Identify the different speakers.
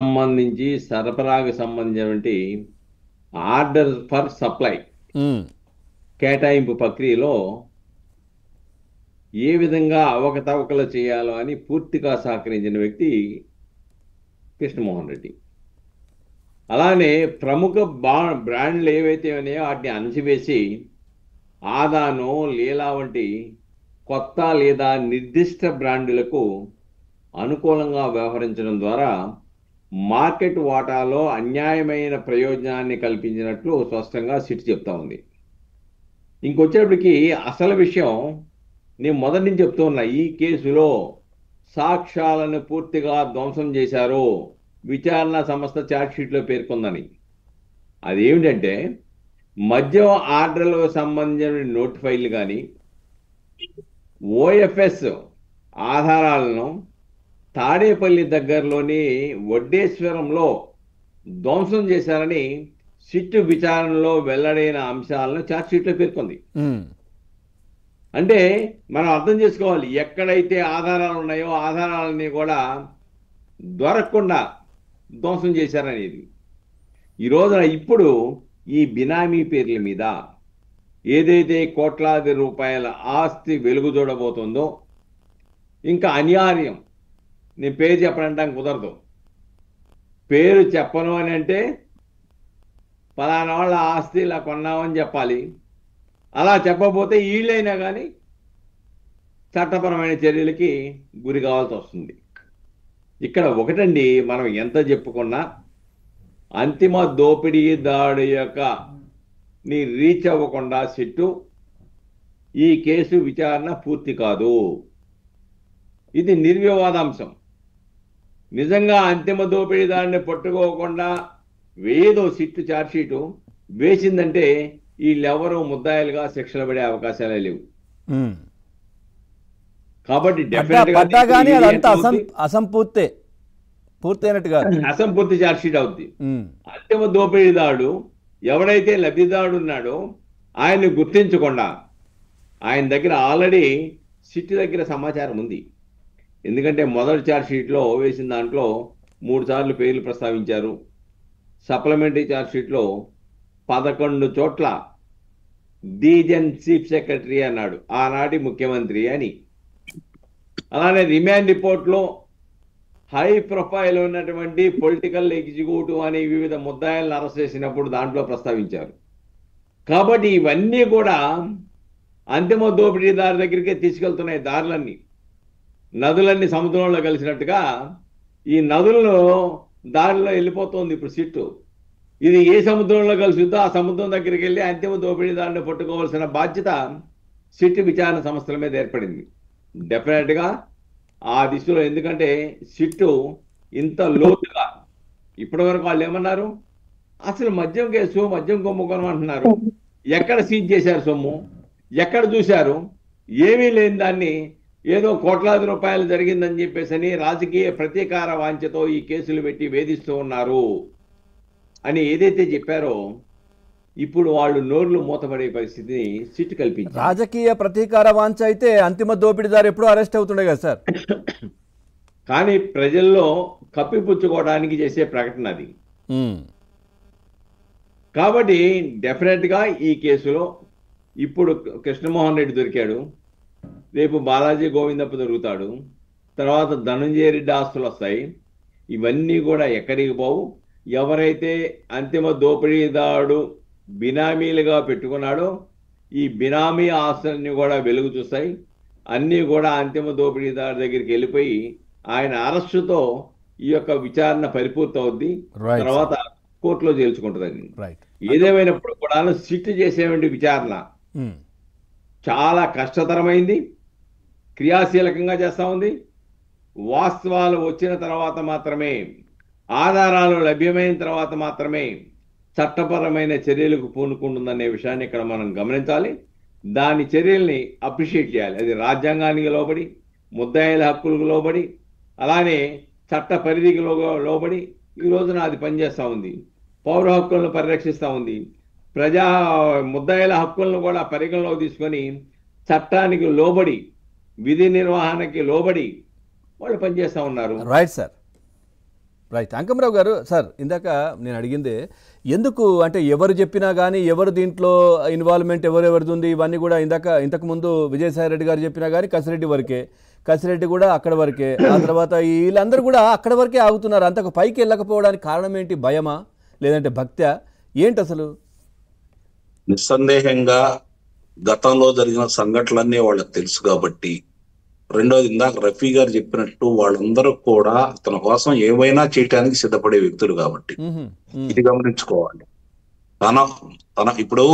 Speaker 1: సంబంధించి సరఫరాకు సంబంధించినటువంటి ఆర్డర్ ఫర్ సప్లై
Speaker 2: ఉమ్,
Speaker 1: కేటాయింపు ప్రక్రియలో ఏ విధంగా అవకతవకలు చేయాలో అని పూర్తిగా సహకరించిన వ్యక్తి కృష్ణమోహన్ రెడ్డి. అలానే ప్రముఖ బ్రాండ్లు ఏవైతే ఉన్నాయో వాటిని అణచివేసి ఆదానో లీలా వంటి కొత్త లేదా నిర్దిష్ట బ్రాండ్లకు అనుకూలంగా వ్యవహరించడం ద్వారా మార్కెట్ వాటాలో అన్యాయమైన ప్రయోజనాన్ని కల్పించినట్లు స్పష్టంగా సిట్ చెప్తా ఉంది. ఇంకొచ్చేటప్పటికి అసలు విషయం నేను మొదటి నుంచి చెప్తూ ఉన్నా, ఈ కేసులో సాక్ష్యాలను పూర్తిగా ధ్వంసం చేశారు విచారణ సంస్థ ఛార్జ్షీట్లో పేర్కొందని. అదేమిటంటే మద్యం ఆర్డర్లకు సంబంధించిన నోట్ ఫైళ్లు కానీ ఓఎఫ్ఎస్ ఆధారాలను తాడేపల్లి దగ్గరలోని వడ్డేశ్వరంలో ధ్వంసం చేశారని సిట్టు విచారణలో వెల్లడైన అంశాలను ఛార్జ్షీట్లో పేర్కొంది.
Speaker 2: ఉమ్,
Speaker 1: అంటే మనం అర్థం చేసుకోవాలి, ఎక్కడైతే ఆధారాలు ఉన్నాయో ఆధారాలని కూడా దొరకకుండా ధ్వంసం చేశారనేది. ఈ రోజున ఇప్పుడు ఈ బినామీ పేర్ల మీద ఏదైతే కోట్లాది రూపాయల ఆస్తి వెలుగు చూడబోతుందో, ఇంకా అన్యాయం, నేను పేరు చెప్పనంటానికి కుదరదు, పేరు చెప్పను అని అంటే పలానా వాళ్ళ ఆస్తి ఇలా కొన్నామని చెప్పాలి. అలా చెప్పకపోతే వీళ్ళైనా కానీ చట్టపరమైన చర్యలకి గురి కావాల్సి వస్తుంది. ఇక్కడ ఒకటండి, మనం ఎంత చెప్పుకున్నా అంతిమ దోపిడీదారుడి యొక్క ని రీచ్ అవ్వకుండా సిట్టు ఈ కేసు విచారణ పూర్తి కాదు. ఇది నిర్వివాదాంశం. నిజంగా అంతిమ దోపిడీదారుని పట్టుకోకుండా వేదో సిట్టు ఛార్జ్షీటు వేసిందంటే వీళ్ళెవరూ ముద్దాయిలుగా శిక్షలు పడే అవకాశాలే లేవు.
Speaker 2: ఉమ్.
Speaker 1: కాబట్టి
Speaker 2: పడ్డా కానీ అదంతా అసంపూర్తే, పూర్తయినట్టు కాదు,
Speaker 1: అసంపూర్తి ఛార్జ్షీట్ అవుద్ది.
Speaker 2: ఉమ్,
Speaker 1: అంతిమ దోపిడీదారుడు ఎవడైతే లబ్ధిదారుడు ఉన్నాడో ఆయన్ని గుర్తించకుండా, ఆయన దగ్గర ఆల్రెడీ సిట్ దగ్గర సమాచారం ఉంది. ఎందుకంటే మొదటి ఛార్జ్షీట్లో వేసిన దాంట్లో 3 సార్లు పేర్లు ప్రస్తావించారు. సప్లిమెంటరీ ఛార్జ్షీట్లో 11 చోట్ల డీజన్ చీఫ్ సెక్రటరీ అన్నాడు, ఆనాటి ముఖ్యమంత్రి అని. అలానే రిమాండ్ రిపోర్ట్లో హై ప్రొఫైల్ ఉన్నటువంటి పొలిటికల్ ఎగ్జిక్యూటివ్ అని వివిధ ముద్దాయిలను అరెస్ట్ చేసినప్పుడు దాంట్లో ప్రస్తావించారు. కాబట్టి ఇవన్నీ కూడా అంతిమ దోపిడీదారు దగ్గరికే తీసుకెళ్తున్నాయి. దారులన్నీ, నదులన్నీ సముద్రంలో కలిసినట్టుగా ఈ నదుల్లో దారిలో వెళ్ళిపోతుంది ఇప్పుడు సిట్టు. ఇది ఏ సముద్రంలో కలిసిద్దో ఆ సముద్రం దగ్గరికి వెళ్ళి అంతిమ దోపిడీదారుని పట్టుకోవాల్సిన బాధ్యత సిట్ విచారణ సంస్థల మీద ఏర్పడింది. డెఫినెట్గా ఆ దిశలో, ఎందుకంటే సిట్టు ఇంత లోతుగా ఇప్పటి వరకు వాళ్ళు ఏమన్నారు, అసలు మద్యం కేసు మద్యం కుంభకోణం అంటున్నారు, ఎక్కడ సీజ్ చేశారు సొమ్ము, ఎక్కడ చూశారు, ఏమీ లేని దాన్ని ఏదో కోట్లాది రూపాయలు జరిగిందని చెప్పేసి రాజకీయ ప్రతీకార వాంఛతో ఈ కేసులు పెట్టి వేధిస్తూ ఉన్నారు అని ఏదైతే చెప్పారో, ఇప్పుడు వాళ్ళు నోర్లు మూతపడే పరిస్థితిని సిట్ కల్పించారు.
Speaker 2: రాజకీయ ప్రతీకార వాంఛ అయితే అంతిమ దోపిడీదారు ఎప్పుడూ అరెస్ట్ అవుతుండే కదా సార్.
Speaker 1: కానీ ప్రజల్లో కప్పిపుచ్చుకోవడానికి చేసే ప్రకటన అది.
Speaker 2: ఉమ్,
Speaker 1: కాబట్టి డెఫినెట్గా ఈ కేసులో ఇప్పుడు కృష్ణమోహన్ రెడ్డి దొరికాడు, రేపు బాలాజీ గోవిందప్ప దొరుకుతాడు, తర్వాత ధనంజయ రెడ్డి ఆస్తులు వస్తాయి. ఇవన్నీ కూడా ఎక్కడికి పోవు. ఎవరైతే అంతిమ దోపిడీదారుడు బినామీలుగా పెట్టుకున్నాడో ఈ బినామీ ఆస్తులన్నీ కూడా వెలుగు చూస్తాయి. అన్నీ కూడా అంతిమ దోపిడీదారు దగ్గరికి వెళ్ళిపోయి ఆయన అరెస్టుతో ఈ యొక్క విచారణ పరిపూర్తి అవుద్ది.
Speaker 2: Right.
Speaker 1: తర్వాత కోర్టులో చేర్చుకుంటుందండి.
Speaker 2: రైట్.
Speaker 1: ఏదేమైనప్పుడు కూడా సిట్ చేసేటువంటి విచారణ
Speaker 2: ఉమ్,
Speaker 1: చాలా కష్టతరమైంది, క్రియాశీలకంగా చేస్తూ ఉంది. వాస్తవాలు వచ్చిన తర్వాత మాత్రమే, ఆధారాలు లభ్యమైన తర్వాత మాత్రమే చట్టపరమైన చర్యలకు పూనుకుంటుందనే విషయాన్ని ఇక్కడ మనం గమనించాలి. దాని చర్యల్ని అప్రిషియేట్ చేయాలి. అది రాజ్యాంగానికి లోబడి, ముద్దాయిల హక్కులకు లోబడి, అలానే చట్ట పరిధికి లోబడి ఈ రోజున అది పనిచేస్తూ ఉంది. పౌర హక్కులను పరిరక్షిస్తూ ఉంది. ప్రజా ముద్దాయిల హక్కులను కూడా పరిగణలోకి తీసుకొని చట్టానికి లోబడి, విధి నిర్వహణకి లోబడి వాళ్ళు పనిచేస్తూ ఉన్నారు.
Speaker 2: Right sir. రైట్. అంకమరావు గారు, సార్ ఇందాక నేను అడిగిందే ఎందుకు అంటే ఎవరు చెప్పినా కానీ ఎవరు దీంట్లో ఇన్వాల్వ్మెంట్ ఎవరెవరిది ఉంది ఇవన్నీ కూడా ఇంతకు ముందు విజయసాయి రెడ్డి గారు చెప్పినా కానీ కసిరెడ్డి వరకే, కసిరెడ్డి కూడా అక్కడ వరకే, ఆ తర్వాత వీళ్ళందరూ కూడా అక్కడ వరకే ఆగుతున్నారు. అంతకు పైకి వెళ్ళకపోవడానికి కారణం ఏంటి? భయమా లేదంటే భక్త్యా ఏంటి అసలు?
Speaker 3: నిస్సందేహంగా గతంలో జరిగిన సంఘటనలన్నీ వాళ్ళకి తెలుసు కాబట్టి, రెండోది ఇందాక రఫీ గారు చెప్పినట్టు వాళ్ళందరూ కూడా తన కోసం ఏమైనా చేయటానికి సిద్ధపడే వ్యక్తులు కాబట్టి ఇది గమనించుకోవాలి. తన ఇప్పుడు